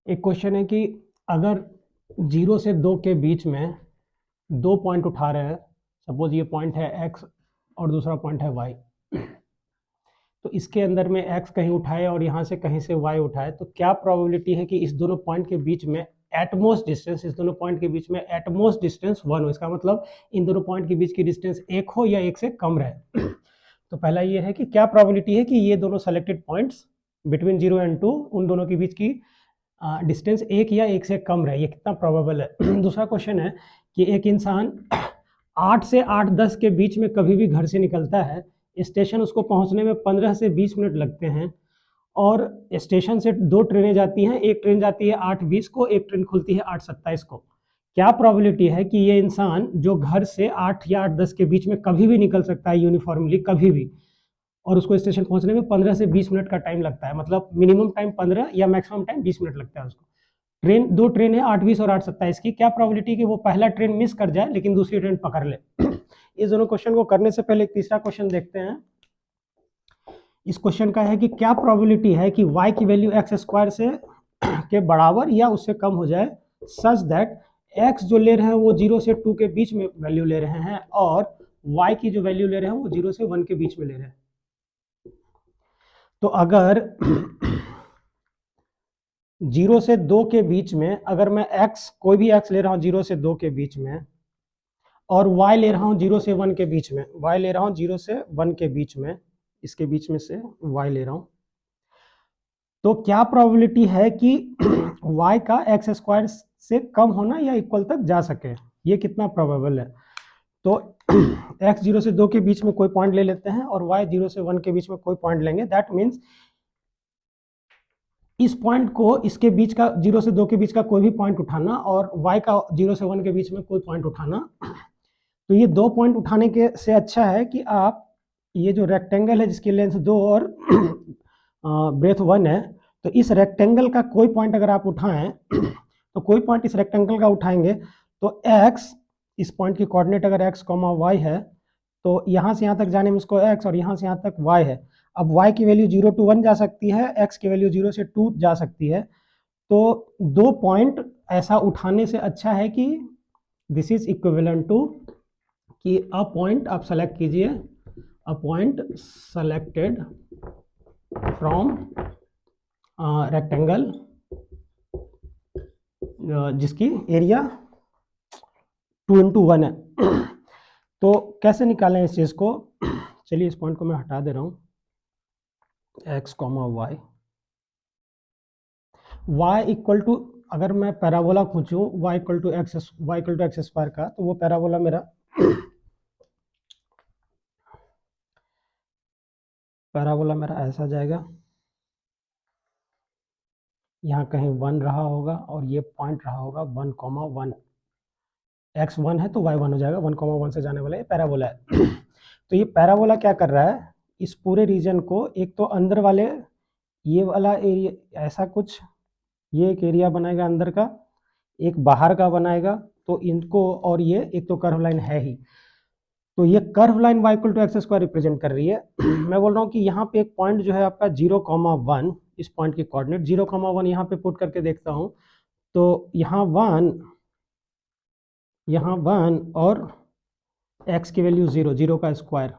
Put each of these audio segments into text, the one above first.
एक क्वेश्चन है कि अगर 0 से 2 के बीच में 2 पॉइंट उठा रहे हैं, सपोज ये पॉइंट है x और दूसरा पॉइंट है y, तो इसके अंदर में x कहीं उठाए और यहाँ से कहीं से y उठाए, तो क्या प्रोबेबिलिटी है कि इस दोनों पॉइंट के बीच में एटमोस्ट डिस्टेंस, इस दोनों पॉइंट के बीच में एटमोस्ट डिस्टेंस 1 हो। इसका मतलब इन दोनों पॉइंट के बीच की डिस्टेंस 1 हो या 1 से कम रहे। तो पहला ये है कि क्या प्रोबेबिलिटी है कि ये दोनों सेलेक्टेड पॉइंट्स बिटवीन 0 एंड 2, उन दोनों के बीच की डिस्टेंस 1 या 1 से कम रहे, ये कितना प्रोबेबल है। दूसरा क्वेश्चन है कि एक इंसान 8 से 8:10 के बीच में कभी भी घर से निकलता है, स्टेशन उसको पहुंचने में 15 से 20 मिनट लगते हैं, और स्टेशन से 2 ट्रेनें जाती हैं, एक ट्रेन जाती है 8:20 को, एक ट्रेन खुलती है 8:27 को। क्या प्रोबेबिलिटी है कि ये इंसान जो घर से 8 या 8:10 के बीच में कभी भी निकल सकता है यूनिफॉर्मली, कभी भी, और उसको स्टेशन पहुंचने में 15 से 20 मिनट का टाइम लगता है, मतलब मिनिमम टाइम 15 या मैक्सिमम टाइम 20 मिनट लगता है उसको। दो ट्रेन है 8:20 और 8:27 की, क्या प्रोबेबिलिटी कि वो पहला ट्रेन मिस कर जाए लेकिन दूसरी ट्रेन पकड़ ले। इस दोनों क्वेश्चन को करने से पहले एक तीसरा क्वेश्चन देखते हैं। इस क्वेश्चन का है कि क्या प्रोबेबिलिटी है कि y की वैल्यू एक्स स्क्वायर से के बराबर या उससे कम हो जाए, सच दैट x जो ले रहे हैं वो 0 से 2 के बीच में वैल्यू ले रहे हैं, और y की जो वैल्यू ले रहे हैं वो 0 से 1 के बीच में ले रहे हैं। तो अगर 0 से 2 के बीच में अगर मैं x, कोई भी x ले रहा हूँ 0 से 2 के बीच में, और y ले रहा हूँ 0 से 1 के बीच में, y ले रहा हूँ 0 से 1 के बीच में, इसके बीच में से y ले रहा हूँ, तो क्या प्रोबेबिलिटी है कि y का एक्स स्क्वायर से कम होना या इक्वल तक जा सके, ये कितना प्रोबेबल है। तो x 0 से 2 के बीच में कोई पॉइंट ले लेते हैं और y 0 से 1 के बीच में कोई पॉइंट लेंगे। दैट मीन्स इस पॉइंट को, इसके बीच का 0 से 2 के बीच का कोई भी पॉइंट उठाना और y का 0 से 1 के बीच में कोई पॉइंट उठाना, तो ये 2 पॉइंट उठाने के से अच्छा है कि आप ये जो रेक्टेंगल है जिसकी लेंथ 2 और ब्रेथ 1 है, तो इस रेक्टेंगल का कोई पॉइंट अगर आप उठाएं, तो कोई पॉइंट इस रेक्टेंगल का उठाएंगे तो x, इस पॉइंट की कोऑर्डिनेट अगर x, y है, तो यहाँ से यहाँ तक जाने में इसको x और यहाँ से यहाँ तक y है। अब y की वैल्यू 0 to 1 जा सकती है, x की वैल्यू 0 से 2 जा सकती है, तो 2 पॉइंट ऐसा उठाने से अच्छा है कि दिस इज इक्विवेलेंट टू कि अ पॉइंट आप सेलेक्ट कीजिए, a point selected from rectangle जिसकी एरिया 2 into 1 है। तो कैसे निकालें इस चीज़ को, चलिए इस पॉइंट को मैं हटा दे रहा हूँ, x, y इक्वल टू, अगर मैं पैराबोला खींचूँ y equal to x square का, तो वो पैराबोला मेरा ऐसा जाएगा, यहाँ कहीं 1 रहा होगा और ये पॉइंट रहा होगा 1,1, x 1 है तो y 1 हो जाएगा, 1,1 से जाने वाला ये पैराबोला है। तो ये पैराबोला क्या कर रहा है, इस पूरे रीजन को, एक तो अंदर वाले ये वाला एरिया ऐसा कुछ, ये एक एरिया बनाएगा अंदर का, एक बाहर का बनाएगा, तो इनको, और ये एक तो कर्व लाइन है ही, तो ये curve line y equal to x square represent कर रही है। मैं बोल रहा हूँ कि यहाँ पे एक पॉइंट जो है आपका 0,1, इस पॉइंट की कोऑर्डिनेट 0,1 यहाँ पे पुट करके देखता हूँ, तो यहाँ 1 और x की वैल्यू 0, 0 का स्क्वायर,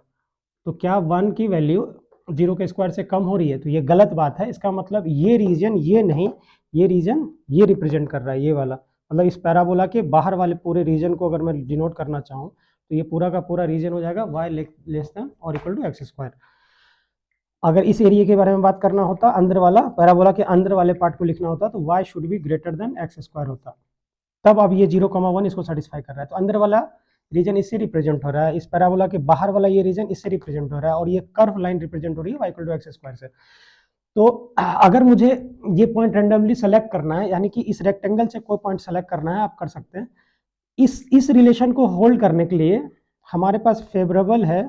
तो क्या 1 की वैल्यू 0 के स्क्वायर से कम हो रही है, तो ये गलत बात है। इसका मतलब ये रीजन, ये नहीं, ये रीजन ये रिप्रेजेंट कर रहा है, ये वाला, मतलब इस पैराबोला के बाहर वाले पूरे रीजन को अगर मैं डिनोट करना चाहूँ, तो ये पूरा का पूरा रीजन हो जाएगा y लेस देन और इक्वल टू एक्स स्क्वायर। अगर इस एरिया के बारे में बात करना होता, अंदर वाला पैराबोला के अंदर वाले पार्ट को लिखना होता, तो y should be greater than x square होता, तब अब ये 0,1 इसको सेटिस्फाई कर रहा है। तो अंदर वाला रीजन इससे रिप्रेजेंट हो रहा है, इस पैराबोला के बाहर वाला ये रीजन इससे रिप्रेजेंट हो रहा है, और ये कर्व लाइन रिप्रेजेंट हो रही है y equal to x square से। तो अगर मुझे ये पॉइंट रैंडमली सेलेक्ट करना है, यानी कि इस रेक्टेंगल से कोई पॉइंट सेलेक्ट करना है, आप कर सकते हैं। इस रिलेशन को होल्ड करने के लिए हमारे पास फेवरेबल है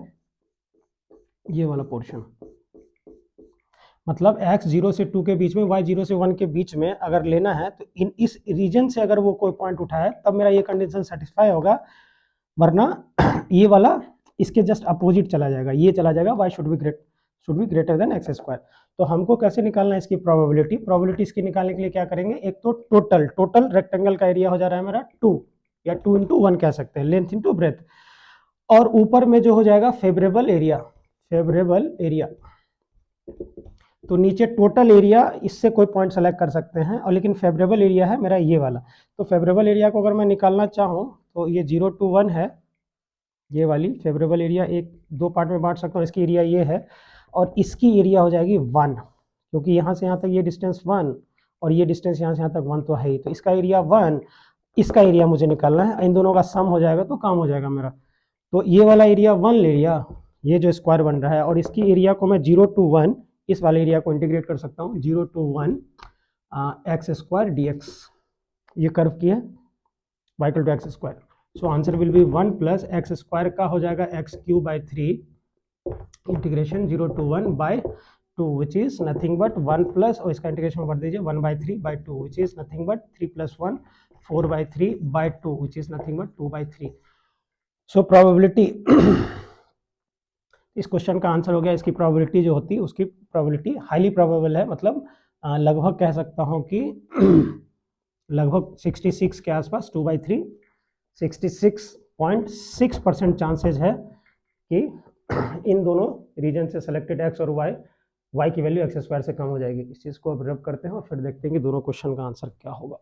ये वाला पोर्शन, मतलब x 0 से 2 के बीच में, y 0 से 1 के बीच में अगर लेना है, तो इस रीजन से अगर वो कोई पॉइंट उठाए तब मेरा ये कंडीशन सेटिस्फाई होगा, वरना ये वाला इसके जस्ट अपोजिट चला जाएगा, ये चला जाएगा y should be greater than x square. तो हमको कैसे निकालना है इसकी प्रोबेबिलिटी? प्रोबेबिलिटी इसकी निकालने के लिए क्या करेंगे, एक तो टोटल रेक्टेंगल का एरिया हो जा रहा है मेरा 2 या 2 इंटू 1 कह सकते हैं, लेंथ इंटू ब्रेथ, और ऊपर में जो हो जाएगा फेवरेबल एरिया। तो नीचे टोटल एरिया, इससे कोई पॉइंट सेलेक्ट कर सकते हैं, और लेकिन फेवरेबल एरिया है मेरा ये वाला। तो फेवरेबल एरिया को अगर मैं निकालना चाहूँ तो ये 0 to 1 है, ये वाली फेवरेबल एरिया एक दो पार्ट में बांट सकता हूँ, इसकी एरिया ये है और इसकी एरिया हो जाएगी 1, क्योंकि यहाँ से यहाँ तक ये डिस्टेंस 1 और ये डिस्टेंस यहाँ से यहाँ तक 1 तो है ही, तो इसका एरिया 1, इसका एरिया मुझे निकालना है, इन दोनों का सम हो जाएगा तो काम हो जाएगा मेरा। तो ये वाला एरिया 1 ले लिया, ये जो स्क्वायर बन रहा है, और इसकी एरिया को मैं 0 to 1 इस वाले एरिया को इंटीग्रेट कर सकता हूँ, 0 to 1 x square d x, ये कर्व की है y equal to x square. So answer will be 1 plus x square का हो जाएगा x cube by 3 integration 0 to 1 by 2 which is nothing but 1 plus, और इसका इंटीग्रेशन कर दीजिए 1 by 3 by 2 which is nothing but 3 plus 1 4 by 3 by 2 which is nothing but 2 by 3। So probability इस question का answer हो गया, इसकी प्रोबेबिलिटी जो होती है उसकी प्रोबेबिलिटी हाईली प्रोबेबल है, मतलब लगभग कह सकता हूँ कि लगभग 66 के आसपास, 2 बाई 3 66.6% चांसेस है कि इन दोनों रीजन से सेलेक्टेड एक्स और वाई की वैल्यू एक्स स्क्वायर से कम हो जाएगी। इस चीज़ को अब रब करते हैं और फिर देखते हैं कि दोनों क्वेश्चन का आंसर क्या होगा।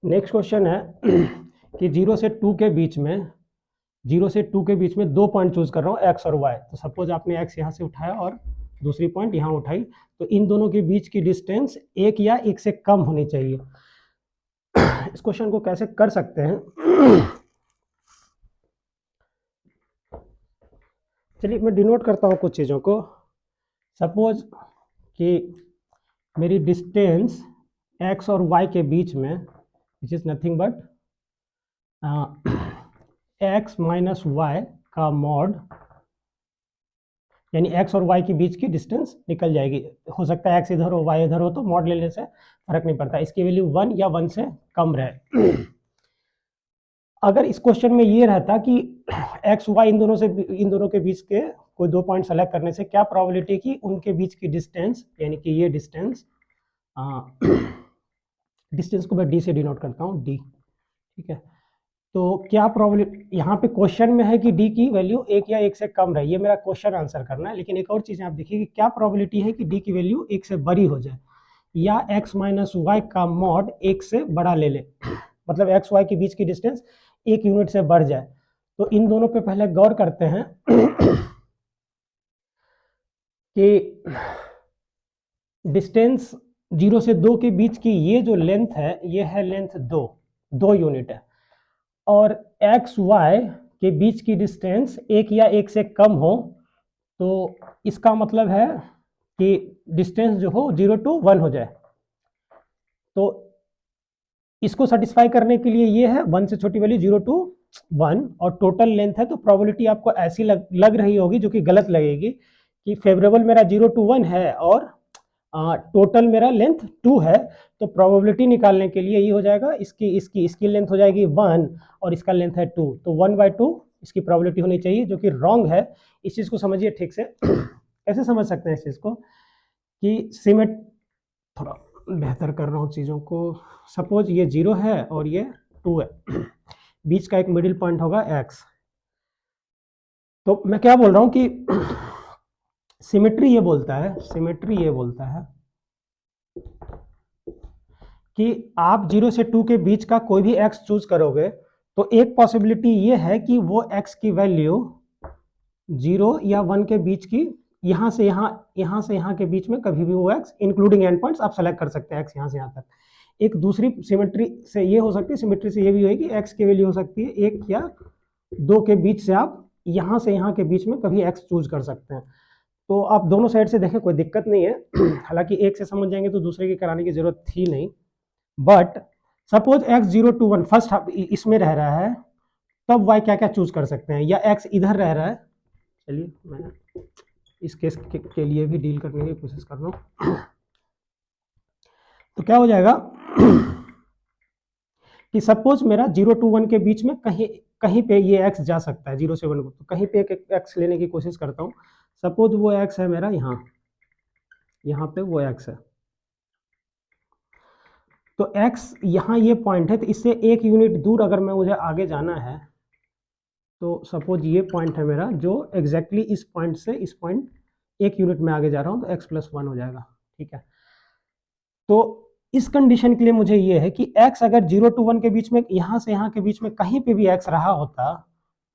नेक्स्ट क्वेश्चन है कि 0 से 2 के बीच में 2 पॉइंट चूज कर रहा हूँ एक्स और वाई। तो सपोज आपने एक्स यहाँ से उठाया और दूसरी पॉइंट यहाँ उठाई, तो इन दोनों के बीच की डिस्टेंस 1 या 1 से कम होनी चाहिए। इस क्वेश्चन को कैसे कर सकते हैं, चलिए मैं डिनोट करता हूँ कुछ चीज़ों को। सपोज कि मेरी डिस्टेंस एक्स और वाई के बीच में which is nothing but x minus y का मॉड, यानी एक्स और वाई के बीच की डिस्टेंस निकल जाएगी। हो सकता है एक्स इधर हो वाई इधर हो, तो मॉड लेने से फर्क नहीं पड़ता, इसकी वैल्यू 1 या 1 से कम रहे। अगर इस क्वेश्चन में ये रहता कि एक्स वाई इन दोनों के बीच के कोई 2 पॉइंट सेलेक्ट करने से क्या प्रोबेबिलिटी कि उनके बीच की डिस्टेंस, यानी कि ये डिस्टेंस को मैं डी से डिनोट करता हूँ, डी, ठीक है। तो क्या प्रोबेबिलिटी यहाँ पे क्वेश्चन में है कि डी की वैल्यू 1 या 1 से कम रहे, ये मेरा क्वेश्चन आंसर करना है। लेकिन एक और चीज़ आप देखिए कि क्या प्रोबेबिलिटी है कि डी की वैल्यू 1 से बड़ी हो जाए, या एक्स माइनस वाई का मॉड 1 से बड़ा ले ले, मतलब एक्स वाई के बीच की डिस्टेंस 1 यूनिट से बढ़ जाए। तो इन दोनों पे पहले गौर करते हैं कि डिस्टेंस 0 से 2 के बीच की ये जो लेंथ है, ये है लेंथ 2 यूनिट है, और एक्स वाई के बीच की डिस्टेंस 1 या 1 से कम हो, तो इसका मतलब है कि डिस्टेंस जो हो 0 to 1 हो जाए। तो इसको सेटिस्फाई करने के लिए ये है 1 से छोटी वैल्यू 0 to 1, और टोटल लेंथ है, तो प्रोबेबिलिटी आपको ऐसी लग रही होगी, जो कि गलत लगेगी, कि फेवरेबल मेरा 0 to 1 है और टोटल मेरा लेंथ 2 है। तो प्रोबेबिलिटी निकालने के लिए ये हो जाएगा, इसकी लेंथ हो जाएगी 1 और इसका लेंथ है 2, तो 1/2 इसकी प्रोबेबिलिटी होनी चाहिए, जो कि रॉन्ग है। इस चीज़ को समझिए ठीक से। कैसे समझ सकते हैं इस चीज़ को कि सिमेट, थोड़ा बेहतर कर रहा हूँ चीज़ों को। सपोज ये 0 है और ये 2 है, बीच का एक मिडिल पॉइंट होगा x। तो मैं क्या बोल रहा हूँ कि सिमेट्री ये बोलता है कि आप 0 से 2 के बीच का कोई भी x चूज करोगे, तो एक पॉसिबिलिटी ये है कि वो x की वैल्यू 0 या 1 के बीच की, यहाँ से यहाँ के बीच में कभी भी वो x, इंक्लूडिंग एंड पॉइंट्स आप सेलेक्ट कर सकते हैं x यहाँ से यहाँ तक। एक दूसरी सिमेट्री से ये हो सकती है, सिमेट्री से ये भी होगी, x की वैल्यू हो सकती है 1 या 2 के बीच से आप यहाँ से यहाँ के बीच में कभी x चूज कर सकते हैं। तो आप दोनों साइड से देखें, कोई दिक्कत नहीं है। हालांकि एक से समझ जाएंगे तो दूसरे की कराने की जरूरत थी नहीं। But suppose x 0 to 1 first इसमें रह रहा है, तब y क्या क्या चूज कर सकते हैं, या x इधर रह रहा है। चलिए मैं इस केस के लिए भी डील करने की कोशिश कर रहा हूँ। तो क्या हो जाएगा कि सपोज मेरा 0 to 1 के बीच में कहीं पे ये x जा सकता है 0 से 1 को, तो कहीं पे एक x लेने की कोशिश करता हूँ। सपोज वो x है मेरा यहाँ पे वो x है, तो x यहाँ ये पॉइंट है, तो इससे 1 यूनिट दूर अगर मुझे आगे जाना है, तो सपोज ये पॉइंट है मेरा, जो एग्जैक्टली इस पॉइंट से इस पॉइंट 1 यूनिट में आगे जा रहा हूँ, तो x + 1 हो जाएगा। ठीक है, तो इस कंडीशन के लिए मुझे ये है कि x अगर 0 to 1 के बीच में, यहाँ से यहाँ के बीच में कहीं पे भी x रहा होता,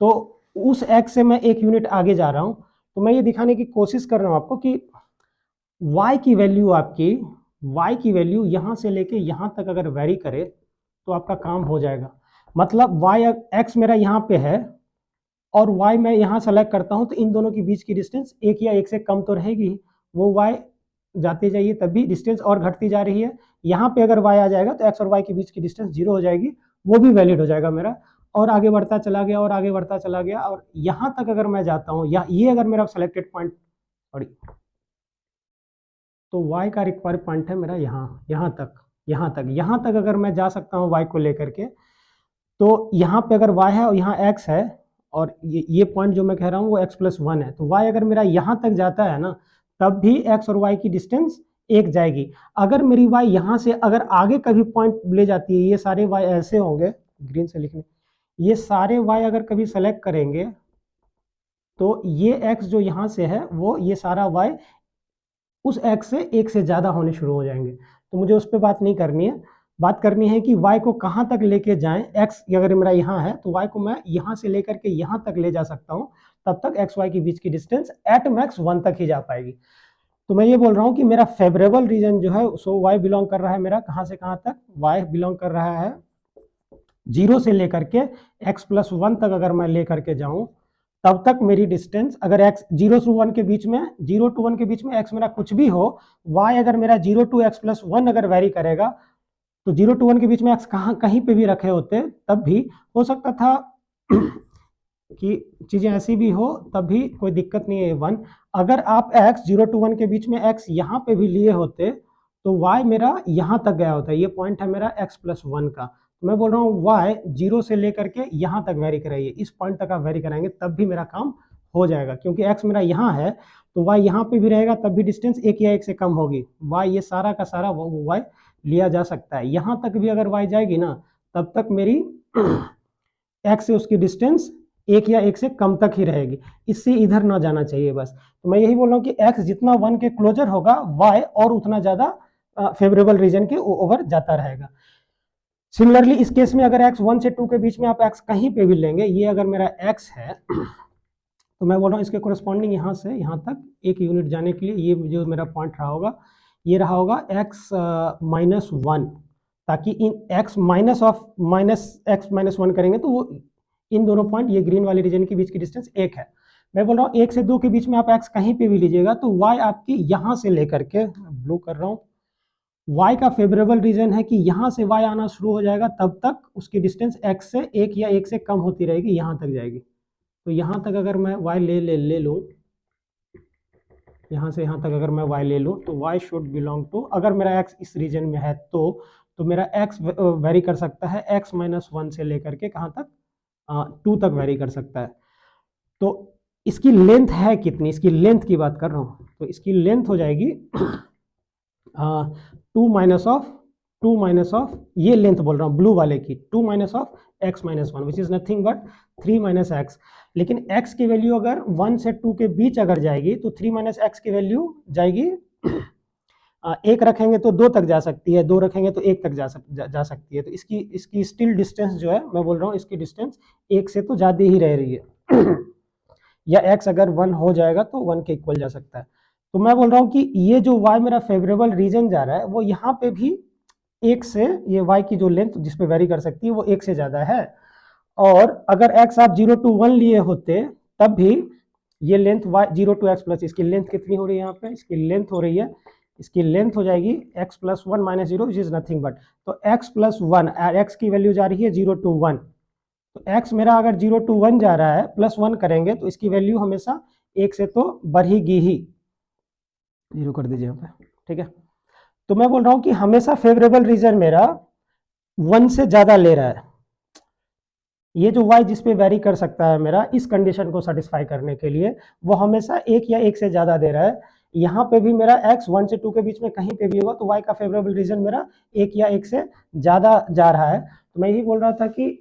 तो उस x से मैं 1 यूनिट आगे जा रहा हूँ। तो मैं ये दिखाने की कोशिश कर रहा हूँ आपको कि y की वैल्यू यहाँ से लेके यहाँ तक अगर वेरी करे तो आपका काम हो जाएगा। मतलब x मेरा यहाँ पे है और y मैं यहाँ सेलेक्ट करता हूँ, तो इन दोनों के बीच की डिस्टेंस 1 या 1 से कम तो रहेगी। वो y जाते जाइए तब भी डिस्टेंस और घटती जा रही है। यहाँ पे अगर y आ जाएगा तो x और y के बीच की डिस्टेंस 0 हो जाएगी, वो भी वैलिड हो जाएगा मेरा, और आगे बढ़ता चला गया और आगे बढ़ता चला गया। और यहाँ तक अगर मैं जाता हूँ, या ये अगर मेरा सेलेक्टेड पॉइंट, सॉरी, तो y का रिक्वायर्ड पॉइंट है मेरा यहाँ तक अगर मैं जा सकता हूँ y को लेकर के, तो यहाँ पे अगर y है और यहाँ x है, और ये पॉइंट जो मैं कह रहा हूँ वो x + 1 है, तो y अगर मेरा यहाँ तक जाता है ना, तब भी x और y की डिस्टेंस 1 जाएगी। अगर मेरी y यहाँ से अगर आगे कभी पॉइंट ले जाती है, ये सारे y ऐसे होंगे, ग्रीन से लिखने, ये सारे y अगर कभी सेलेक्ट करेंगे, तो ये x जो यहाँ से है, वो ये सारा y उस x से 1 से ज़्यादा होने शुरू हो जाएंगे। तो मुझे उस पर बात नहीं करनी है, बात करनी है कि y को कहाँ तक लेके जाएं। x अगर मेरा यहाँ है, तो y को मैं यहाँ से लेकर के यहाँ तक ले जा सकता हूँ, तब तक x y के बीच की डिस्टेंस एट मैक्स 1 तक ही जा पाएगी। तो मैं ये बोल रहा हूँ कि मेरा फेवरेबल रीजन जो है, सो y बिलोंग कर रहा है मेरा कहाँ से कहाँ तक, y बिलोंग कर रहा है 0 से लेकर के x + 1 तक अगर मैं लेकर के जाऊँ, तब तक मेरी डिस्टेंस, अगर x 0 to 1 के बीच में, 0 to 1 के बीच में x मेरा कुछ भी हो, y अगर मेरा 0 to x + 1 अगर वेरी करेगा, तो 0 to 1 के बीच में x कहीं पे भी रखे होते, तब भी हो सकता था कि चीजें ऐसी भी हो, तब भी कोई दिक्कत नहीं है 1। अगर आप x 0 to 1 के बीच में x यहाँ पे भी लिए होते, तो y मेरा यहाँ तक गया होता है। ये पॉइंट है मेरा x + 1 का। मैं बोल रहा हूँ y 0 से लेकर के यहाँ तक वेरी कराइए, इस पॉइंट तक आप वेरी कराएंगे तब भी मेरा काम हो जाएगा, क्योंकि x मेरा यहाँ है, तो y यहाँ पे भी रहेगा तब भी डिस्टेंस 1 या 1 से कम होगी। y ये सारा का सारा y लिया जा सकता है। यहाँ तक भी अगर y जाएगी ना, तब तक मेरी x से उसकी डिस्टेंस 1 या 1 से कम तक ही रहेगी, इससे इधर ना जाना चाहिए बस। तो मैं यही बोल रहा हूँ कि x जितना 1 के क्लोजर होगा, y और उतना ज्यादा फेवरेबल रीजन के ओवर जाता रहेगा। सिमिलरली इस केस में अगर x 1 से 2 के बीच में आप x कहीं पे भी लेंगे, ये अगर मेरा x है, तो मैं बोल रहा हूँ इसके कोरस्पॉन्डिंग यहाँ से यहाँ तक 1 यूनिट जाने के लिए ये जो मेरा पॉइंट रहा होगा, ये रहा होगा x - 1, ताकि इन x -1 करेंगे तो वो इन दोनों पॉइंट, ये ग्रीन वाले रीजन के बीच की डिस्टेंस 1 है। मैं बोल रहा हूँ 1 से 2 के बीच में आप x कहीं पे भी लीजिएगा, तो y आपकी यहाँ से लेकर के, ब्लू कर रहा हूँ, y का फेवरेबल रीजन है कि यहाँ से y आना शुरू हो जाएगा, तब तक उसकी डिस्टेंस x से 1 या 1 से कम होती रहेगी, यहाँ तक जाएगी। तो यहाँ तक अगर मैं y ले लूँ, यहाँ से यहाँ तक अगर मैं y ले लूँ, तो y शुड बिलोंग टू, अगर मेरा x इस रीजन में है तो मेरा x वेरी कर सकता है x - 1 से लेकर के कहाँ तक, 2 तक वेरी कर सकता है। तो इसकी लेंथ है कितनी, इसकी लेंथ की बात कर रहा हूँ, तो इसकी लेंथ हो जाएगी 2 माइनस ऑफ ये लेंथ बोल रहा हूँ ब्लू वाले की, 2 minus of x - 1 which is nothing but 3 - x। लेकिन x की वैल्यू अगर 1 से 2 के बीच अगर जाएगी, तो 3 - x की वैल्यू जाएगी 1 रखेंगे तो 2 तक जा सकती है, 2 रखेंगे तो 1 तक जा सकती है। तो इसकी स्टिल डिस्टेंस जो है, मैं बोल रहा हूँ इसकी डिस्टेंस 1 से तो ज़्यादा ही रह रही है या x अगर 1 हो जाएगा तो 1 के इक्वल जा सकता है। तो मैं बोल रहा हूँ कि ये जो y मेरा फेवरेबल रीजन जा रहा है, वो यहाँ पे भी 1 से, ये y की जो लेंथ जिसपे वेरी कर सकती है वो 1 से ज़्यादा है। और अगर x आप 0 to 1 लिए होते, तब भी ये length y 0 to x plus, इसकी लेंथ कितनी हो रही है यहाँ पे, इसकी लेंथ हो रही है, इसकी लेंथ हो जाएगी x + 1 - 0 which is nothing but, तो x + 1, x की वैल्यू जा रही है 0 to 1, तो x मेरा अगर 0 to 1 जा रहा है, +1 करेंगे तो इसकी वैल्यू हमेशा 1 से तो बढ़ेगी ही, 0 कर दीजिए यहाँ पे, ठीक है। तो मैं बोल रहा हूं कि हमेशा फेवरेबल रीजन मेरा 1 से ज्यादा ले रहा है। ये जो y जिस पे वेरी कर सकता है मेरा इस कंडीशन को सेटिस्फाई करने के लिए, वो हमेशा 1 या 1 से ज्यादा दे रहा है। यहाँ पे भी मेरा x 1 से 2 के बीच में कहीं पे भी होगा तो y का फेवरेबल रीजन मेरा 1 या 1 से ज्यादा जा रहा है। तो मैं यही बोल रहा था कि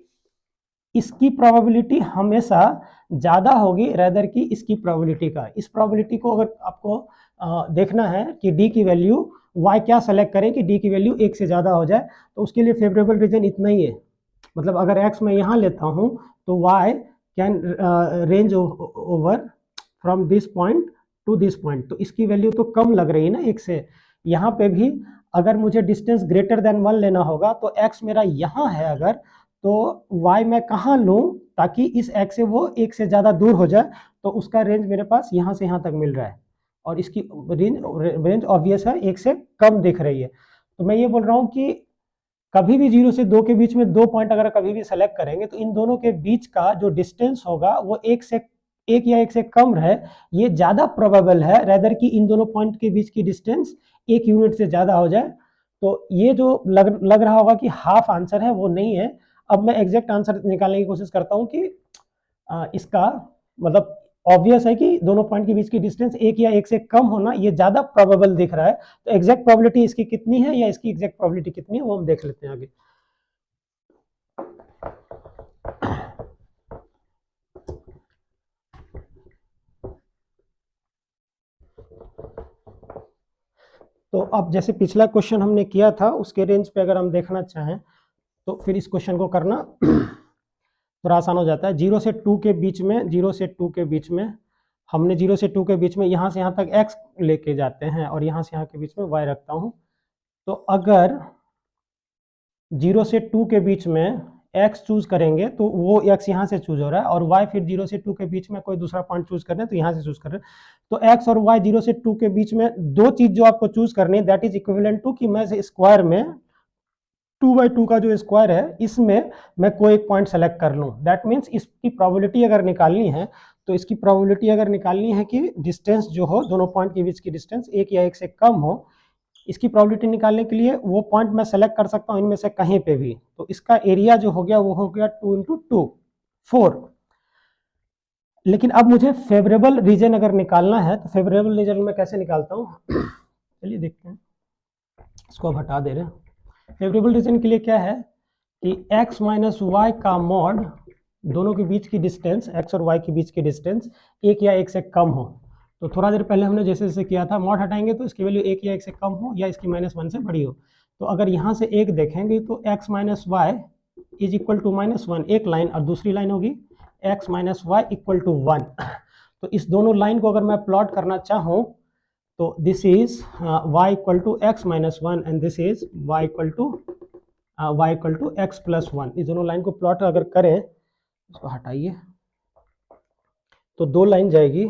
इसकी प्रोबेबिलिटी हमेशा ज्यादा होगी रेदर की इसकी प्रोबेबिलिटी का। इस प्रोबेबिलिटी को अगर आपको देखना है कि d की वैल्यू y क्या सेलेक्ट करें कि d की वैल्यू 1 से ज्यादा हो जाए, तो उसके लिए फेवरेबल रीजन इतना ही है। मतलब अगर x मैं यहाँ लेता हूँ तो y can range over from this point two this point, तो इसकी वैल्यू तो कम लग रही है ना 1 से। यहाँ पे भी अगर मुझे डिस्टेंस ग्रेटर देन 1 लेना होगा तो x मेरा यहाँ है अगर, तो y मैं कहाँ लूँ ताकि इस x से वो 1 से ज़्यादा दूर हो जाए, तो उसका रेंज मेरे पास यहाँ से यहाँ तक मिल रहा है और इसकी रेंज ऑब्वियस है 1 से कम दिख रही है। तो मैं ये बोल रहा हूँ कि कभी भी 0 से 2 के बीच में 2 पॉइंट अगर कभी भी सेलेक्ट करेंगे तो इन दोनों के बीच का जो डिस्टेंस होगा वो 1 या 1 से कम रहे, ये ज़्यादा प्रोबेबल है रेदर कि इन दोनों पॉइंट के बीच की डिस्टेंस 1 यूनिट से ज़्यादा हो जाए। तो ये जो लग रहा होगा कि हाफ आंसर है वो नहीं है। अब मैं एग्जैक्ट आंसर निकालने की कोशिश करता हूँ कि इसका मतलब ऑब्वियस है कि दोनों पॉइंट के बीच की डिस्टेंस 1 या 1 से कम होना ये ज़्यादा प्रोबेबल दिख रहा है। तो एग्जैक्ट प्रोबेबिलिटी इसकी कितनी है या इसकी एग्जैक्ट प्रोबेबिलिटी कितनी है वो हम देख लेते हैं आगे। तो अब जैसे पिछला क्वेश्चन हमने किया था उसके रेंज पे अगर हम देखना चाहें तो फिर इस क्वेश्चन को करना थोड़ा आसान हो जाता है। 0 से 2 के बीच में, 0 से 2 के बीच में हमने 0 से 2 के बीच में यहाँ से यहाँ तक x लेके जाते हैं और यहाँ से यहाँ के बीच में y रखता हूँ। तो अगर 0 से 2 के बीच में x चूज करेंगे तो वो x यहाँ से चूज हो रहा है और y फिर 0 से 2 के बीच में कोई दूसरा पॉइंट चूज कर रहे हैं तो यहाँ से चूज कर रहे हैं। तो x और y 0 से 2 के बीच में दो चीज जो आपको चूज करनी है दैट इज इक्विवेलेंट टू कि मैं स्क्वायर में 2/2 का जो स्क्वायर है इसमें मैं कोई एक पॉइंट सेलेक्ट कर लूँ। दैट मीन्स इसकी प्रोबेबिलिटी अगर निकालनी है तो इसकी प्रोबेबिलिटी अगर निकालनी है कि डिस्टेंस जो हो दोनों पॉइंट के बीच की डिस्टेंस 1 या 1 से कम हो, इसकी प्रोबेबिलिटी निकालने के लिए वो पॉइंट मैं सेलेक्ट कर सकता हूँ इनमें से कहीं पे भी। तो इसका एरिया जो हो गया वो हो गया 2 × 2 4। लेकिन अब मुझे फेवरेबल रीजन अगर निकालना है तो फेवरेबल रीजन में कैसे निकालता हूँ चलिए देखते हैं। इसको अब हटा दे रहे हैं। फेवरेबल रीजन के लिए क्या है कि x माइनस वाई का मॉड दोनों के बीच की डिस्टेंस x और y के बीच की डिस्टेंस 1 या 1 से कम हो। तो थोड़ा देर पहले हमने जैसे जैसे किया था मॉड हटाएंगे तो इसकी वैल्यू 1 या 1 से कम हो या इसकी -1 से बड़ी हो। तो अगर यहाँ से एक देखेंगे तो x minus y is equal to -1 एक लाइन और दूसरी लाइन होगी x minus y equal to 1। तो इस दोनों लाइन को अगर मैं प्लॉट करना चाहूँ तो this is y equal to x minus 1 and this is y equal to x plus 1। इस दोनों लाइन को प्लॉट अगर करें, इसको हटाइए, तो दो लाइन जाएगी,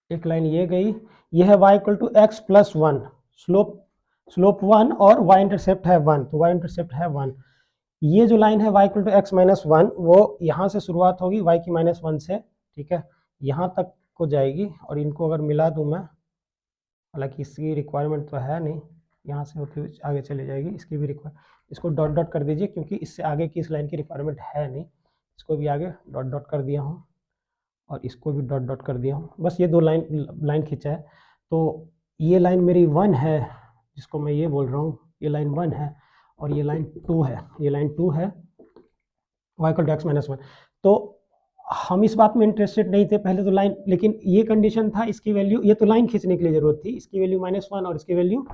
एक लाइन ये गई, ये है y equal to x plus 1, slope 1 और y इंटरसेप्ट है 1, तो y इंटरसेप्ट है 1। ये जो लाइन है y equal to x minus 1 वो यहाँ से शुरुआत होगी y की -1 से, ठीक है, यहाँ तक को जाएगी और इनको अगर मिला दूँ मैं, हालांकि इसकी रिक्वायरमेंट तो है नहीं, यहाँ से होती हुई आगे चली जाएगी, इसकी भी इसको डॉट डॉट कर दीजिए क्योंकि इससे आगे की इस लाइन की रिक्वायरमेंट है नहीं। इसको भी आगे डॉट डॉट कर दिया हूँ और इसको भी डॉट डॉट कर दिया हूँ, बस ये दो लाइन खींचा है। तो ये लाइन मेरी 1 है जिसको मैं ये बोल रहा हूँ, ये लाइन 1 है और ये लाइन 2 है, ये लाइन 2 है y equal to x minus 1। तो हम इस बात में इंटरेस्टेड नहीं थे पहले तो लाइन, लेकिन ये कंडीशन था इसकी वैल्यू, ये तो लाइन खींचने के लिए जरूरत थी, इसकी वैल्यू -1 और इसकी value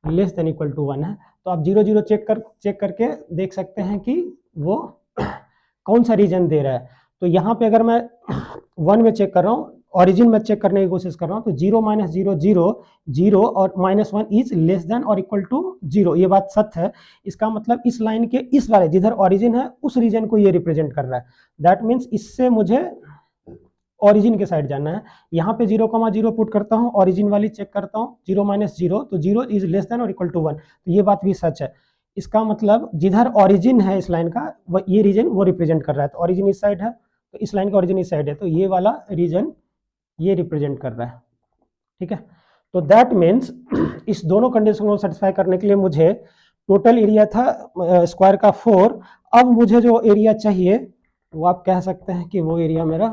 less than equal to 1 है। तो आप 0 0 चेक करके देख सकते हैं कि वो कौन सा रीजन दे रहा है। तो यहाँ पे अगर मैं 1 में चेक कर रहा हूँ, ऑरिजिन में चेक करने की कोशिश कर रहा हूँ, तो 0 - 0 0 0 और -1 इज लेस देन और इक्वल टू 0, ये बात सत्य है। इसका मतलब इस लाइन के इस वाले जिधर ऑरिजिन है उस रीजन को ये रिप्रेजेंट कर रहा है। दैट मीन्स इससे मुझे ऑरिजिन के साइड जाना है। यहाँ पे 0,0 पुट करता हूँ, ऑरिजिन वाली चेक करता हूँ, 0 - 0 तो 0 इज लेस देन और इक्वल टू 1, तो ये बात भी सच है। इसका मतलब जिधर ऑरिजिन है इस लाइन का ये रीजन वो रिप्रेजेंट कर रहा है। तो ऑरिजिन इस साइड है तो इस लाइन का ऑरिजिन इस साइड है, तो ये वाला रीजन ये रिप्रेजेंट कर रहा है, ठीक है। तो दैट मीन्स इस दोनों कंडीशन को सेटिस्फाई करने के लिए मुझे टोटल एरिया था स्क्वायर का 4, अब मुझे जो एरिया चाहिए वो आप कह सकते हैं कि वो एरिया मेरा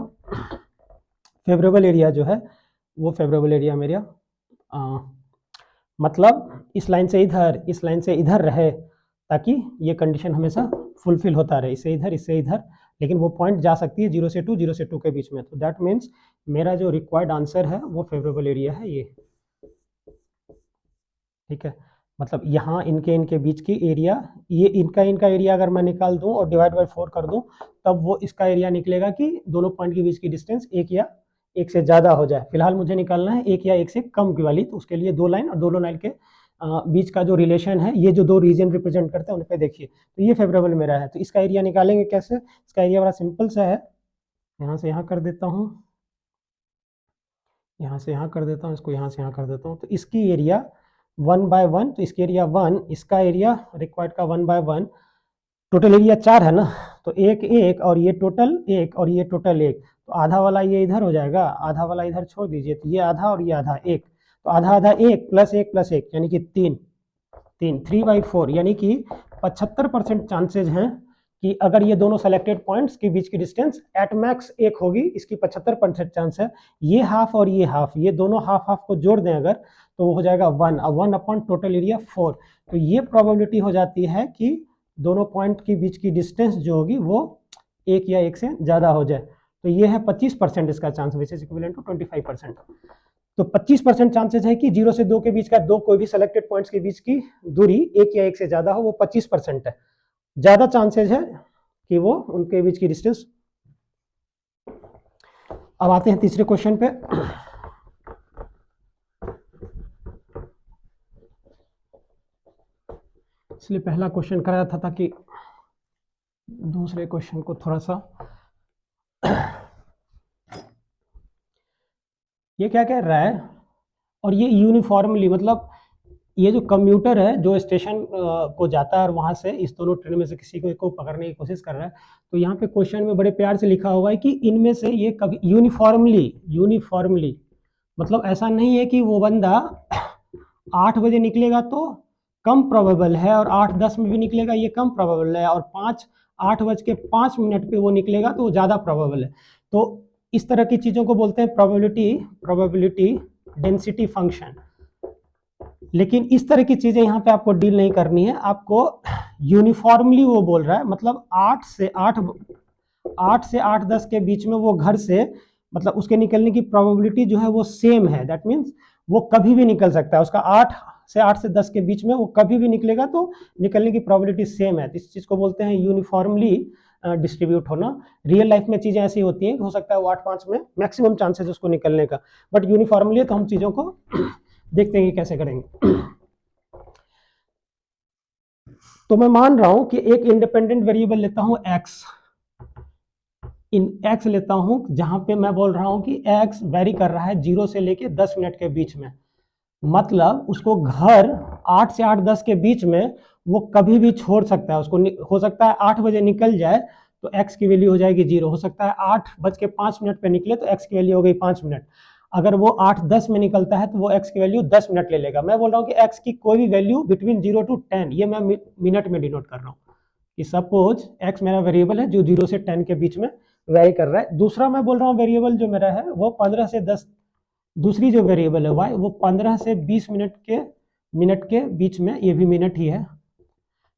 फेवरेबल एरिया जो है वो फेवरेबल एरिया मेरा मतलब इस लाइन से इधर, इस लाइन से इधर रहे, ताकि ये कंडीशन हमेशा फुलफिल होता रहे, इससे इधर इससे इधर, लेकिन वो पॉइंट जा सकती है 0 से 2, 0 से 2 के बीच में। तो दैट मीन्स मेरा जो रिक्वायर्ड आंसर है वो फेवरेबल एरिया है ये, ठीक है। मतलब यहाँ इनके बीच की एरिया, ये इनका एरिया अगर मैं निकाल दूं और डिवाइड बाय 4 कर दूं, तब वो इसका एरिया निकलेगा कि दोनों पॉइंट के बीच की डिस्टेंस 1 या 1 से ज़्यादा हो जाए। फिलहाल मुझे निकालना है 1 या 1 से कम की वाली, तो उसके लिए दो लाइन और दोनों लाइन के बीच का जो रिलेशन है, ये जो दो रीजन रिप्रेजेंट करते हैं उन पर देखिए, तो ये फेवरेबल मेरा है। तो इसका एरिया निकालेंगे कैसे? इसका एरिया बड़ा सिंपल सा है, यहाँ से यहाँ कर देता हूँ, यहाँ से यहाँ कर देता हूँ, इसको यहाँ से यहाँ कर देता हूँ। तो इसकी एरिया 1/1, तो इसकी एरिया 1, इसका एरिया रिक्वायर्ड का 1/1, टोटल एरिया 4 है ना, तो 1 1 और ये टोटल 1 और ये टोटल 1, तो आधा वाला ये इधर हो जाएगा, आधा वाला इधर छोड़ दीजिए, तो ये आधा और ये आधा 1, तो आधा आधा 1 प्लस 1 प्लस 1 यानी कि 3 3/4, यानी कि 75% चांसेज हैं कि अगर ये दोनों सेलेक्टेड पॉइंट्स के बीच की डिस्टेंस एट मैक्स 1 होगी, इसकी 75% चांस है। ये हाफ और ये हाफ, ये दोनों हाफ हाफ को जोड़ दें अगर, तो वो हो जाएगा 1 और 1 अपॉन टोटल एरिया 4। तो ये प्रोबेबिलिटी हो जाती है कि दोनों पॉइंट के बीच की डिस्टेंस जो होगी वो 1 या 1 से ज़्यादा हो जाए। तो ये है 25% इसका chance, which is equivalent to 25%। तो 25% चांसेस है कि 0 से 2 के बीच का दो कोई भी सेलेक्टेड पॉइंट्स के बीच की दूरी 1 या 1 से ज़्यादा हो, वो 25% है। ज़्यादा चांसेस है कि वो उनके बीच की डिस्टेंस। अब आते हैं तीसरे क्वेश्चन पे। इसलिए पहला क्वेश्चन कराया था ताकि दूसरे क्वेश्चन को थोड़ा सा ये क्या कह रहा है, और ये यूनिफॉर्मली, मतलब ये जो कम्यूटर है जो स्टेशन को जाता है और वहाँ से इस दोनों ट्रेन में से किसी को पकड़ने की कोशिश कर रहा है, तो यहाँ पे क्वेश्चन में बड़े प्यार से लिखा हुआ है कि इनमें से ये कभी यूनिफॉर्मली मतलब ऐसा नहीं है कि वो बंदा 8 बजे निकलेगा तो कम प्रोबेबल है और 8:10 में भी निकलेगा ये कम प्रोबेबल है, और 8:05 पे वो निकलेगा तो वो ज़्यादा प्रोबेबल है। तो इस तरह की चीज़ों को बोलते हैं प्रोबेबिलिटी डेंसिटी फंक्शन। लेकिन इस तरह की चीज़ें यहाँ पे आपको डील नहीं करनी है, आपको यूनिफॉर्मली वो बोल रहा है, मतलब 8 से 8:10 के बीच में वो घर से, मतलब उसके निकलने की प्रोबेबिलिटी जो है वो सेम है। दैट मीन्स वो कभी भी निकल सकता है, उसका 8 से 10 के बीच में वो कभी भी निकलेगा तो निकलने की प्रोबेबिलिटी सेम है। तो इस चीज़ को बोलते हैं यूनिफॉर्मली डिस्ट्रीब्यूट होना। रियल लाइफ में चीज़ें ऐसी होती हैं कि हो सकता है वो 8-5 में मैक्सिमम चांसेस उसको निकलने का, बट यूनिफॉर्मली है तो हम चीज़ों को देखते हैं कि कैसे करेंगे। तो मैं मान रहा हूं कि एक इंडिपेंडेंट वेरिएबल लेता हूं x, x लेता हूं, जहां पे मैं बोल रहा हूं कि x वेरी कर रहा है 0 से लेके 10 मिनट के बीच में, मतलब उसको घर 8 से 8:10 के बीच में वो कभी भी छोड़ सकता है। उसको हो सकता है 8 बजे निकल जाए तो x की वैल्यू हो जाएगी 0, हो सकता है 8:05 पे निकले तो x की वैल्यू हो गई 5 मिनट। अगर वो 8:10 में निकलता है तो वो x की वैल्यू 10 मिनट ले लेगा। मैं बोल रहा हूँ कि x की कोई भी वैल्यू बिटवीन 0 to 10, ये मैं मिनट में डिनोट कर रहा हूँ कि सपोज x मेरा वेरिएबल है जो 0 से 10 के बीच में वेरी कर रहा है। दूसरा मैं बोल रहा हूँ वेरिएबल जो मेरा है वो 15 से 10, दूसरी जो वेरिएबल है y वो 15 से 20 मिनट के बीच में, ये भी मिनट ही है,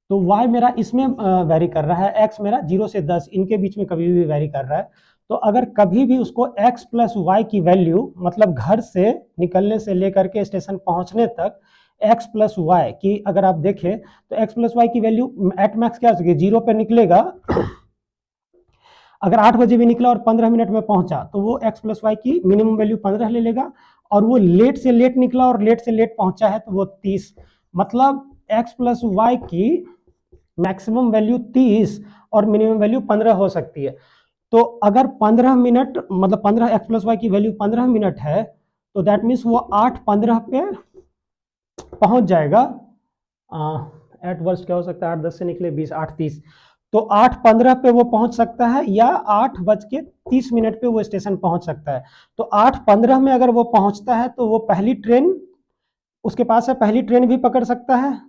तो y मेरा इसमें वेरी कर रहा है, x मेरा 0 से 10 इनके बीच में कभी भी वेरी कर रहा है। तो अगर कभी भी उसको x प्लस वाई की वैल्यू, मतलब घर से निकलने से लेकर के स्टेशन पहुंचने तक x प्लस वाई की अगर आप देखें तो x प्लस वाई की वैल्यू एट मैक्स क्या हो सके, 0 पे निकलेगा। अगर 8 बजे भी निकला और 15 मिनट में पहुंचा तो वो x प्लस वाई की मिनिमम वैल्यू 15 ले लेगा, और वो लेट से लेट निकला और लेट से लेट पहुंचा है तो वो 30, मतलब x प्लस वाई की मैक्सिमम वैल्यू 30 और मिनिमम वैल्यू 15 हो सकती है। तो अगर 15 मिनट, मतलब 15 x प्लस वाई की वैल्यू 15 मिनट है, तो दैट मीन्स वो 8:15 पे पहुंच जाएगा। एट वर्स्ट क्या हो सकता है, 8:10 से निकले 20, 8:30, तो 8:15 पे वो पहुंच सकता है, या 8 बज के 8:30 मिनट पे वो स्टेशन पहुंच सकता है। तो 8:15 में अगर वो पहुंचता है तो वो पहली ट्रेन उसके पास है, पहली ट्रेन भी पकड़ सकता है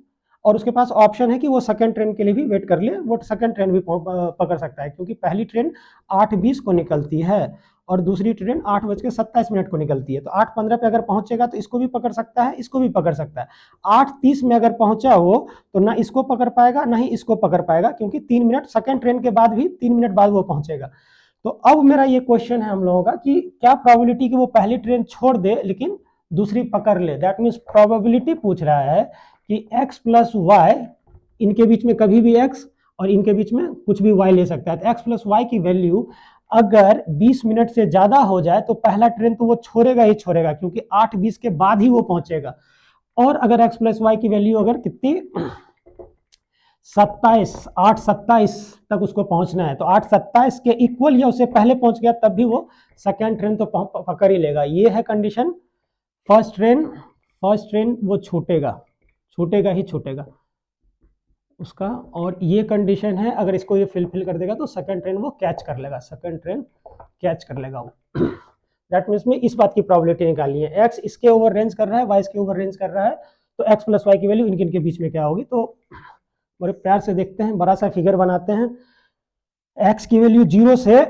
और उसके पास ऑप्शन है कि वो सेकंड ट्रेन के लिए भी वेट कर ले, वो सेकंड ट्रेन भी पकड़ सकता है, क्योंकि पहली ट्रेन 8:20 को निकलती है और दूसरी ट्रेन 8:27 को निकलती है। तो 8:15 पे अगर पहुंचेगा तो इसको भी पकड़ सकता है, इसको भी पकड़ सकता है। 8:30 में अगर पहुंचा वो तो ना इसको पकड़ पाएगा ना ही इसको पकड़ पाएगा, क्योंकि 3 मिनट सेकंड ट्रेन के बाद भी 3 मिनट बाद वो पहुंचेगा। तो अब मेरा ये क्वेश्चन है हम लोगों का कि क्या प्रोबेबिलिटी कि वो पहली ट्रेन छोड़ दे लेकिन दूसरी पकड़ ले, दैट मीन्स प्रोबेबिलिटी पूछ रहा है कि x प्लस वाई, इनके बीच में कभी भी x और इनके बीच में कुछ भी y ले सकता है। तो x प्लस वाई की वैल्यू अगर 20 मिनट से ज्यादा हो जाए तो पहला ट्रेन तो वो छोड़ेगा ही छोड़ेगा, क्योंकि 8:20 के बाद ही वो पहुंचेगा। और अगर x प्लस वाई की वैल्यू अगर कितनी 8:27 तक उसको पहुंचना है, तो 8:27 के इक्वल या उससे पहले पहुंच गया तब भी वो सेकेंड ट्रेन तो पकड़ ही लेगा। ये है कंडीशन। फर्स्ट ट्रेन वो छूटेगा ही छूटेगा उसका। और ये कंडीशन है, अगर इसको ये फिल कर देगा तो सेकंड ट्रेन वो कैच कर लेगा, सेकंड ट्रेन कैच कर लेगा वो। दैट मीन्स में इस बात की प्रोबेबिलिटी निकालनी है, एक्स इसके ओवर रेंज कर रहा है, वाई इसके ओवर रेंज कर रहा है, तो एक्स प्लस वाई की वैल्यू इनके बीच में क्या होगी। तो बड़े प्यार से देखते हैं, बड़ा सा फिगर बनाते हैं। एक्स की वैल्यू 0 से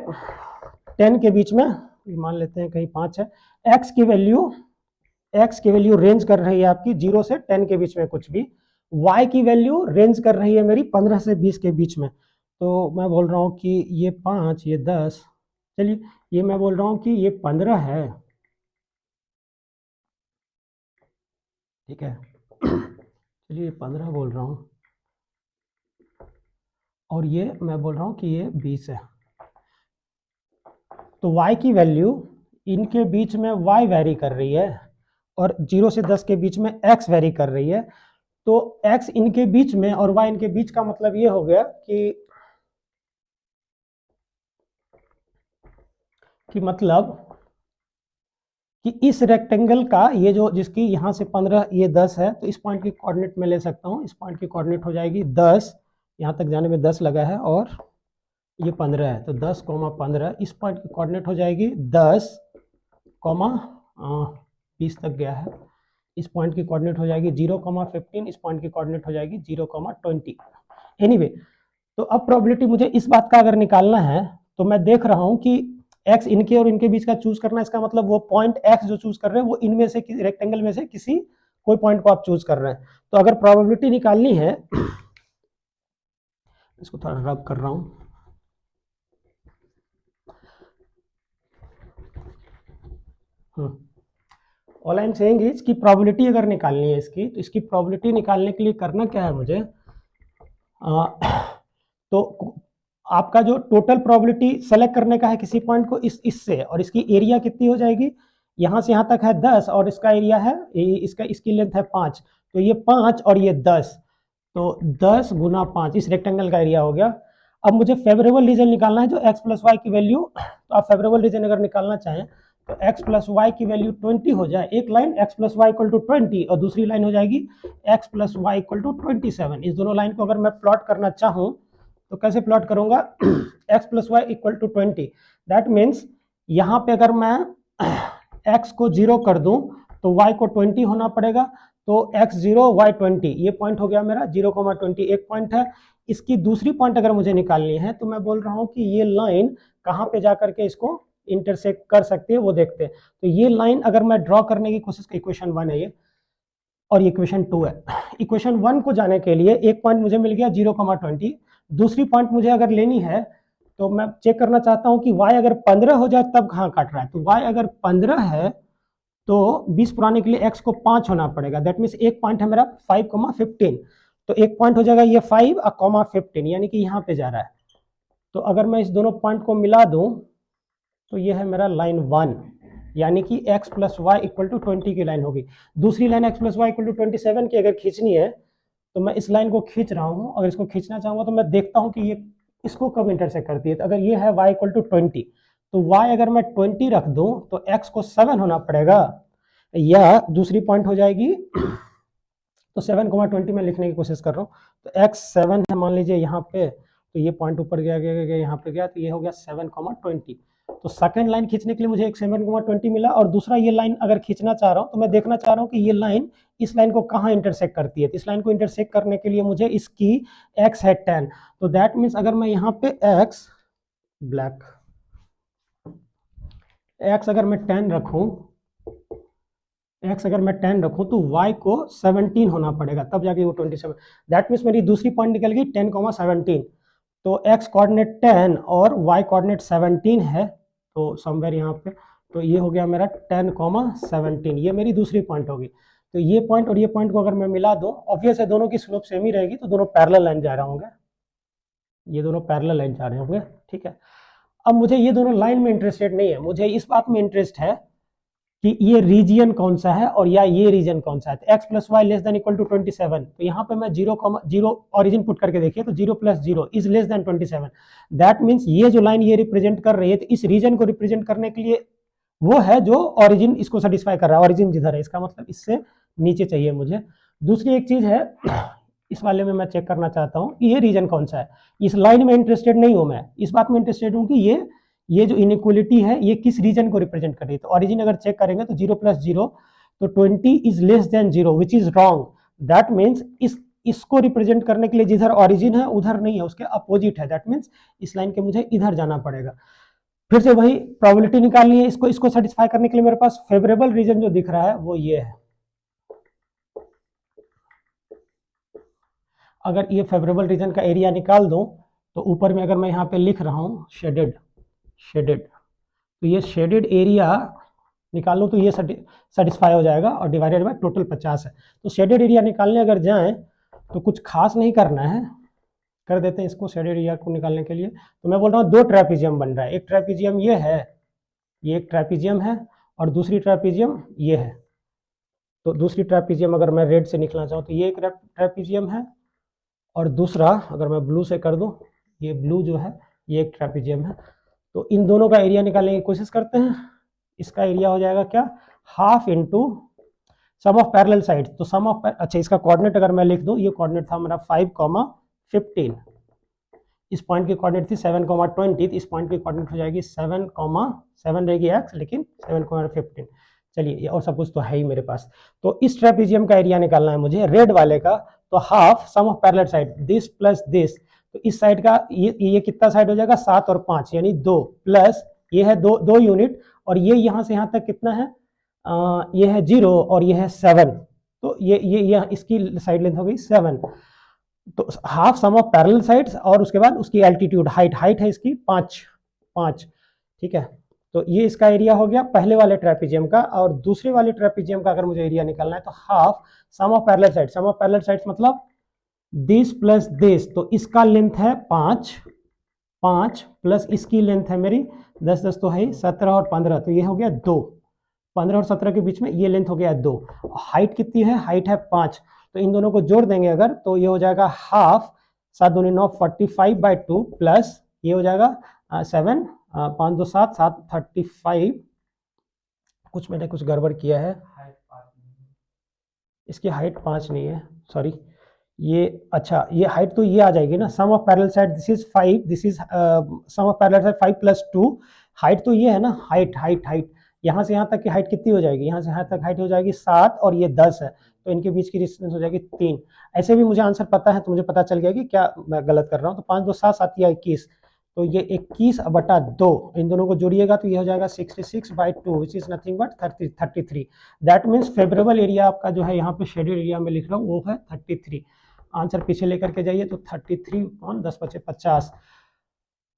10 के बीच में, मान लेते हैं कहीं 5 है, एक्स की वैल्यू रेंज कर रही है आपकी 0 से 10 के बीच में कुछ भी। y की वैल्यू रेंज कर रही है मेरी 15 से 20 के बीच में। तो मैं बोल रहा हूँ कि ये 5, ये 10, चलिए ये मैं बोल रहा हूँ कि ये 15 है, ठीक है। चलिए 15 बोल रहा हूँ और ये मैं बोल रहा हूँ कि ये 20 है। तो y की वैल्यू इनके बीच में y वेरी कर रही है और 0 से 10 के बीच में x वेरी कर रही है। तो x इनके बीच में और y इनके बीच का मतलब ये हो गया कि मतलब कि इस रेक्टेंगल का ये जो जिसकी यहाँ से 15 ये 10 है, तो इस पॉइंट की कोऑर्डिनेट मैं ले सकता हूँ। इस पॉइंट की कोऑर्डिनेट हो जाएगी 10, यहाँ तक जाने में 10 लगा है और ये 15 है, तो 10, 15। इस पॉइंट की कोऑर्डिनेट हो जाएगी 10, 20 तक गया है। इस पॉइंट की कोऑर्डिनेट हो जाएगी 0, 15। इस पॉइंट की कोऑर्डिनेट हो जाएगी 0, 20। एनीवे, तो अब प्रोबेबिलिटी मुझे इस बात का अगर निकालना है तो मैं देख रहा हूं कि x इनके और इनके बीच का चूज करना है, इसका मतलब वो पॉइंट x जो चूज कर रहे हैं वो इनमें से रेक्टेंगल में से किसी कोई पॉइंट को आप चूज कर रहे हैं। तो अगर प्रोबेबिलिटी निकालनी है, इसको थोड़ा रब कर रहा हूं, all I am saying is कि प्रोबेबिलिटी अगर निकालनी है इसकी, तो इसकी प्रोबेबिलिटी निकालने के लिए करना क्या है मुझे, तो आपका जो टोटल प्रोबेबिलिटी सेलेक्ट करने का है किसी पॉइंट को इससे, और इसकी एरिया कितनी हो जाएगी, यहाँ से यहाँ तक है 10 और इसका एरिया है इसकी लेंथ है 5, तो ये 5 और ये 10, तो 10 गुना 5 इस रेक्टेंगल का एरिया हो गया। अब मुझे फेवरेबल रीजन निकालना है जो x प्लस वाई की वैल्यू, तो आप फेवरेबल रीजन अगर निकालना चाहें तो x प्लस वाई की वैल्यू 20 हो जाए, एक line x plus y equal to 20 और दूसरी लाइन हो जाएगी x plus y equal to 27। इस दोनों लाइन को अगर मैं प्लॉट करना चाहूँ तो कैसे प्लॉट करूंगा, x plus y equal to 20, that means यहाँ पे अगर मैं x को 0 कर दूं तो y को 20 होना पड़ेगा, तो x 0 y 20, ये पॉइंट हो गया मेरा 0, 20 एक पॉइंट है। इसकी दूसरी पॉइंट अगर मुझे निकालनी है तो मैं बोल रहा हूँ कि ये लाइन कहाँ पे जा करके इसको इंटरसेक्ट कर सकती है वो देखते हैं। तो ये लाइन अगर मैं ड्रॉ करने की कोशिश, इक्वेशन 1 है ये और इक्वेशन 2 है। इक्वेशन 1 को जाने के लिए एक पॉइंट मुझे मिल गया 0, 20, दूसरी पॉइंट मुझे अगर लेनी है तो मैं चेक करना चाहता हूं कि y अगर 15 हो जाए तब कहाँ काट रहा है, तो y अगर 15 है तो 20 पुराने के लिए x को 5 होना पड़ेगा, दैट मीन्स एक पॉइंट है मेरा 5, 15, तो एक पॉइंट हो जाएगा ये 5 और 15, यानी कि यहाँ पे जा रहा है। तो अगर मैं इस दोनों पॉइंट को मिला दूं तो ये है मेरा लाइन 1, यानी कि x plus y equal to 20 की लाइन होगी। दूसरी line x plus y equal to 27 की अगर खींचनी है तो मैं इस लाइन को खींच रहा हूँ, अगर इसको खींचना चाहूँगा तो मैं देखता हूँ कि ये इसको कब इंटरसेक्ट करती है। तो अगर ये है y इक्वल टू 20, तो y अगर मैं 20 रख दूं तो x को 7 होना पड़ेगा, या दूसरी पॉइंट हो जाएगी, तो 7, 20 में लिखने की कोशिश कर रहा हूँ, तो x 7 है मान लीजिए यहाँ पे, तो ये पॉइंट ऊपर गया यहाँ पे गया, तो ये हो गया 7, 20। तो सेकंड लाइन खींचने के लिए मुझे एक 7,20 मिला, और दूसरा ये लाइन अगर खींचना चाह रहा हूँ तो मैं देखना चाह रहा हूँ कि ये लाइन इस लाइन को कहाँ इंटरसेक्ट करती है। तो इस लाइन को इंटरसेक्ट करने के लिए मुझे इसकी x है 10, तो दैट मीन्स अगर मैं यहाँ पे x अगर मैं 10 रखूँ तो y को 17 होना पड़ेगा, तब जाके वो 27। दैट मीन्स मेरी दूसरी पॉइंट निकल गई 10,17। तो x कोऑर्डिनेट 10 और y कोऑर्डिनेट 17 है, तो समवेयर यहाँ पे, तो ये हो गया मेरा 10,17, ये मेरी दूसरी पॉइंट होगी। तो ये पॉइंट और ये पॉइंट को अगर मैं मिला दूं, ऑब्वियस है दोनों की स्लोप सेम ही रहेगी, तो दोनों पैरेलल लाइन जा रहे होंगे, ये दोनों पैरेलल लाइन जा रहे होंगे, ठीक है। अब मुझे ये दोनों लाइन में इंटरेस्टेड नहीं है, मुझे इस बात में इंटरेस्ट है कि ये रीजियन कौन सा है और या ये रीजन कौन सा है। तो x plus y less than equal to 27, तो यहाँ पे मैं 0,0 ऑरिजिन पुट करके देखिए, तो 0 plus 0 is less than 27। That means ये जो लाइन ये रिप्रेजेंट कर रही है, तो इस रीजन को रिप्रेजेंट करने के लिए वो है जो ऑरिजिन इसको सेटिस्फाई कर रहा है, ऑरिजिन जिधर है, इसका मतलब इससे नीचे चाहिए मुझे। दूसरी एक चीज है, इस वाले में मैं चेक करना चाहता हूँ कि ये रीजन कौन सा है। इस लाइन में इंटरेस्टेड नहीं हूँ मैं, इस बात में इंटरेस्टेड हूँ कि ये जो इनइक्वलिटी है ये किस रीजन को रिप्रेजेंट कर रही है। तो ऑरिजिन अगर चेक करेंगे तो 0 प्लस 0, तो 20 is less than 0 which is wrong. That means इसको रिप्रेजेंट करने के लिए जिधर ऑरिजिन है उधर नहीं है, उसके अपोजिट है। दैट मीन्स इस लाइन के मुझे इधर जाना पड़ेगा। फिर से वही प्रोबेबिलिटी निकालनी है, इसको सेटिस्फाई करने के लिए मेरे पास फेवरेबल रीजन जो दिख रहा है वो ये है। अगर ये फेवरेबल रीजन का एरिया निकाल दूं, तो ऊपर में अगर मैं यहाँ पे लिख रहा हूँ शेडेड, तो ये शेडेड एरिया निकाल लूँ तो ये सेटिस्फाई हो जाएगा, और डिवाइडेड बाय टोटल 50 है। तो शेडेड एरिया निकालने अगर जाएं तो कुछ खास नहीं करना है, कर देते हैं इसको शेडेड एरिया को निकालने के लिए। तो मैं बोल रहा हूँ दो ट्रेपीजियम बन रहा है, एक ट्रेपीजियम ये है, ये एक ट्रेपीजियम है, और दूसरी ट्रेपीजियम ये है। तो दूसरी ट्रेपीजियम अगर मैं रेड से निकलना चाहूँ तो ये एक ट्रेपीजियम है, और दूसरा अगर मैं ब्लू से कर दूं, ये ब्लू जो है ये एक ट्रेपीजियम है। तो इन दोनों का एरिया निकालने की कोशिश करते हैं। इसका एरिया हो जाएगा क्या, half into sum of parallel sides. तो सम ऑफ, अच्छा इसका कोऑर्डिनेट अगर मैं लिख दूं, ये कोऑर्डिनेट था मेरा 5,15, इस पॉइंट की कोऑर्डिनेट थी 7,20, इस पॉइंट की कोऑर्डिनेट हो जाएगी 7,7 रहेगी x, लेकिन 7,15। चलिए, और सब कुछ तो है ही मेरे पास। तो इस ट्रेपीजियम का एरिया निकालना है मुझे, रेड वाले का। तो half sum of parallel side, this plus this, तो इस साइड का ये कितना साइड हो जाएगा, 7 और 5 यानी 2, प्लस ये है 2 यूनिट, और ये यहाँ से यहाँ तक कितना है, ये है 0 और ये है 7, तो ये इसकी साइड लेंथ हो गई 7। तो half sum of parallel sides, और उसके बाद उसकी एल्टीट्यूड, हाइट है इसकी 5, ठीक है। तो ये इसका एरिया हो गया पहले वाले ट्रेपीजियम का। और दूसरे वाले ट्रेपीजियम का अगर मुझे एरिया निकालना है तो half sum of parallel side, sum of parallel sides मतलब दिस प्लस दिस, तो इसका लेंथ है 5 प्लस इसकी लेंथ है मेरी 10 तो है 17 और 15, तो ये हो गया 2, 15 और 17 के बीच में ये लेंथ हो गया 2। हाइट कितनी है, हाइट है 5, तो इन दोनों को जोड़ देंगे अगर, तो ये हो जाएगा हाफ 7 दूनी 9 45/2, प्लस ये हो जाएगा 7, 5 2 7 7 35। कुछ मैंने कुछ गड़बड़ किया है, इसकी हाइट 5 नहीं है, सॉरी, ये अच्छा ये हाइट तो ये आ जाएगी ना, sum of parallel side this is 5, this is sum of parallel side 5 plus 2, height तो ये है ना, हाइट यहाँ से यहाँ तक की हाइट कितनी हो जाएगी, यहाँ से यहाँ तक हाइट हो जाएगी 7 और ये 10 है, तो इनके बीच की डिस्टेंस हो जाएगी 3। ऐसे भी मुझे आंसर पता है, तो मुझे पता चल गया कि क्या मैं गलत कर रहा हूँ। तो 5 2 7 7 या 21, तो ये 21/2, इन दोनों को जोड़िएगा तो ये हो जाएगा 66/2 विच is nothing but 33। That means favourable area आपका जो है यहाँ पे शेडेड एरिया में लिख रहा हूँ वो है 33। आंसर पीछे लेकर के जाइए, तो 33/10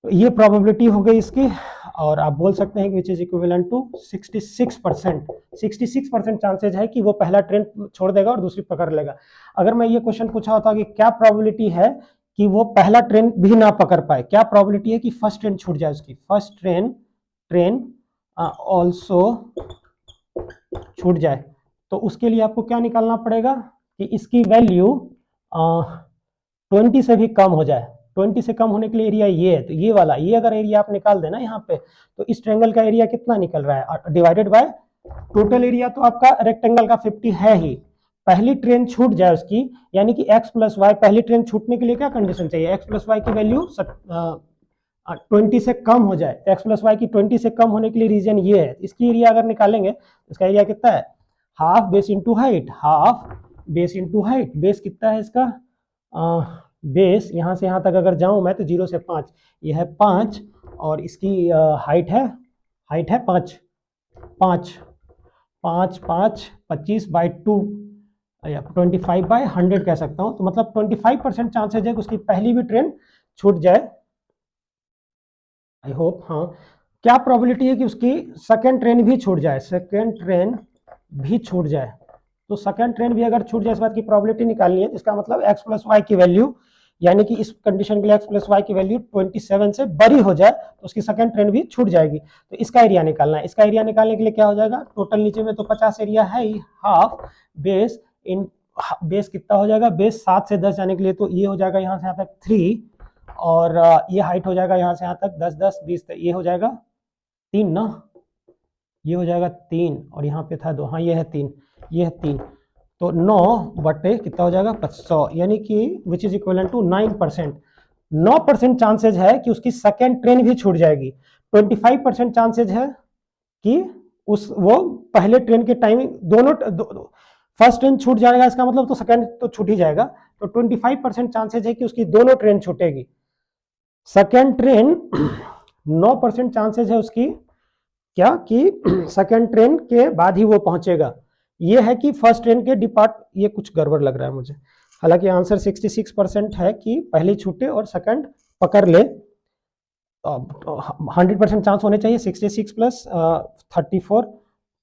तो ये प्रोबेबिलिटी हो गई इसकी। और आप बोल सकते हैं कि which is equivalent to 66% chances है कि वो पहला ट्रेन छोड़ देगा और दूसरी पकड़ लेगा। अगर मैं ये क्वेश्चन पूछा होता कि क्या प्रोबेबिलिटी है कि वो पहला ट्रेन भी ना पकड़ पाए, क्या प्रोबेबिलिटी है कि फर्स्ट ट्रेन छूट जाए, उसकी फर्स्ट ट्रेन ऑल्सो छूट जाए, तो उसके लिए आपको क्या निकालना पड़ेगा कि इसकी वैल्यू 20 से भी कम हो जाए। 20 से कम होने के लिए एरिया ये है, तो ये वाला, ये अगर एरिया आप निकाल देना यहाँ पे, तो इस ट्रायंगल का एरिया कितना निकल रहा है, डिवाइडेड बाय टोटल एरिया तो आपका रेक्टेंगल का 50 है ही। पहली ट्रेन छूट जाए उसकी, यानी कि x प्लस वाई, पहली ट्रेन छूटने के लिए क्या कंडीशन चाहिए, x प्लस वाई की वैल्यू 20 से कम हो जाए, तो एक्स प्लस वाई की 20 से कम होने के लिए रीजन ये है। इसकी एरिया अगर निकालेंगे, इसका एरिया कितना है, half base into height, half base into height. Base कितना है इसका, बेस यहाँ से यहाँ तक अगर जाऊँ मैं तो 0 से 5, यह है 5, और इसकी हाइट है 5, 5 5 5 25/2 या 25/100 कह सकता हूँ। तो मतलब 25% चांसेज है कि उसकी पहली भी ट्रेन छूट जाए, आई होप। हाँ, क्या प्रोबेबिलिटी है कि उसकी सेकेंड ट्रेन भी छूट जाए, सेकेंड ट्रेन भी छूट जाए। तो सेकेंड ट्रेन भी अगर छूट जाए, इस बात की प्रोबेबिलिटी निकालनी है। इसका मतलब एक्स प्लस वाई की वैल्यू, यानी कि इस कंडीशन के लिए एक्स प्लस वाई की वैल्यू 27 से बड़ी हो जाए तो उसकी सेकेंड ट्रेन भी छूट जाएगी। तो इसका एरिया निकालना है। इसका एरिया निकालने के लिए क्या हो जाएगा, टोटल नीचे में तो 50 एरिया है ही, हाफ बेस इन बेस कितना हो जाएगा, बेस 7 से 10 जाने के लिए तो ये हो जाएगा यहाँ से यहाँ तक 3, और ये हाइट हो जाएगा यहाँ से यहाँ तक 10 10 20, ये हो जाएगा 3 ना, ये हो जाएगा 3, और यहाँ पे था 2, हाँ ये है 3, ये है 3, तो 9 बटे कितना हो जाएगा 100, यानी कि which is equal to 9%। 9% chances है कि उसकी सेकेंड ट्रेन भी छूट जाएगी। 25% चांसेज है कि वो पहले ट्रेन के टाइमिंग दोनों फर्स्ट ट्रेन छूट जाएगा, इसका मतलब तो सेकेंड तो छूट ही जाएगा। तो 25% चांसेज है कि उसकी दोनों ट्रेन छूटेगी। सेकेंड ट्रेन 9% चांसेज है उसकी क्या, कि सेकेंड ट्रेन के बाद ही वो पहुंचेगा। ये है कि फर्स्ट ट्रेन के ये कुछ गड़बड़ लग रहा है मुझे। हालांकि आंसर 66% है कि पहले छूटे और सेकंड पकड़ ले। 100% चांस होने चाहिए, 66 प्लस 34,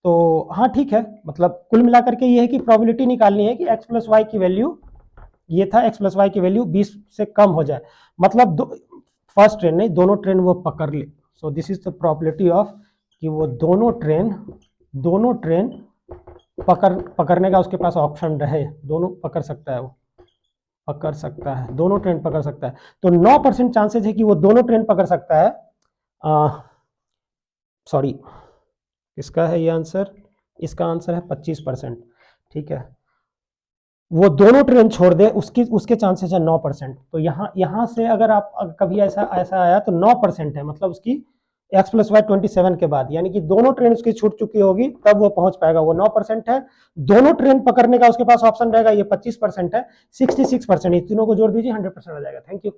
तो हाँ ठीक है। मतलब कुल मिलाकर के ये है कि प्रोबेबिलिटी निकालनी है कि एक्स प्लस वाई की वैल्यू, ये था एक्स प्लस वाई की वैल्यू 20 से कम हो जाए, मतलब फर्स्ट ट्रेन नहीं, दोनों ट्रेन वो पकड़ ले। So this is the probability of कि वो दोनों ट्रेन पकड़ने का उसके पास ऑप्शन रहे, दोनों पकड़ सकता है, वो पकड़ सकता है, दोनों ट्रेन पकड़ सकता है। तो 9% चांसेस है कि वो दोनों ट्रेन पकड़ सकता है। सॉरी, किसका है ये आंसर, इसका आंसर है 25%। ठीक है, वो दोनों ट्रेन छोड़ दे उसके चांसेस है 9%। तो यहाँ से अगर आप कभी ऐसा आया तो 9% है, मतलब उसकी एक्स प्लस वाई 27 के बाद, यानी कि दोनों ट्रेन उसकी छूट चुकी होगी तब वो पहुंच पाएगा, वो 9% है। दोनों ट्रेन पकड़ने का उसके पास ऑप्शन रहेगा, ये 25% है। 66%, इन तीनों को जोड़ दीजिए 100% आ जाएगा। Thank you.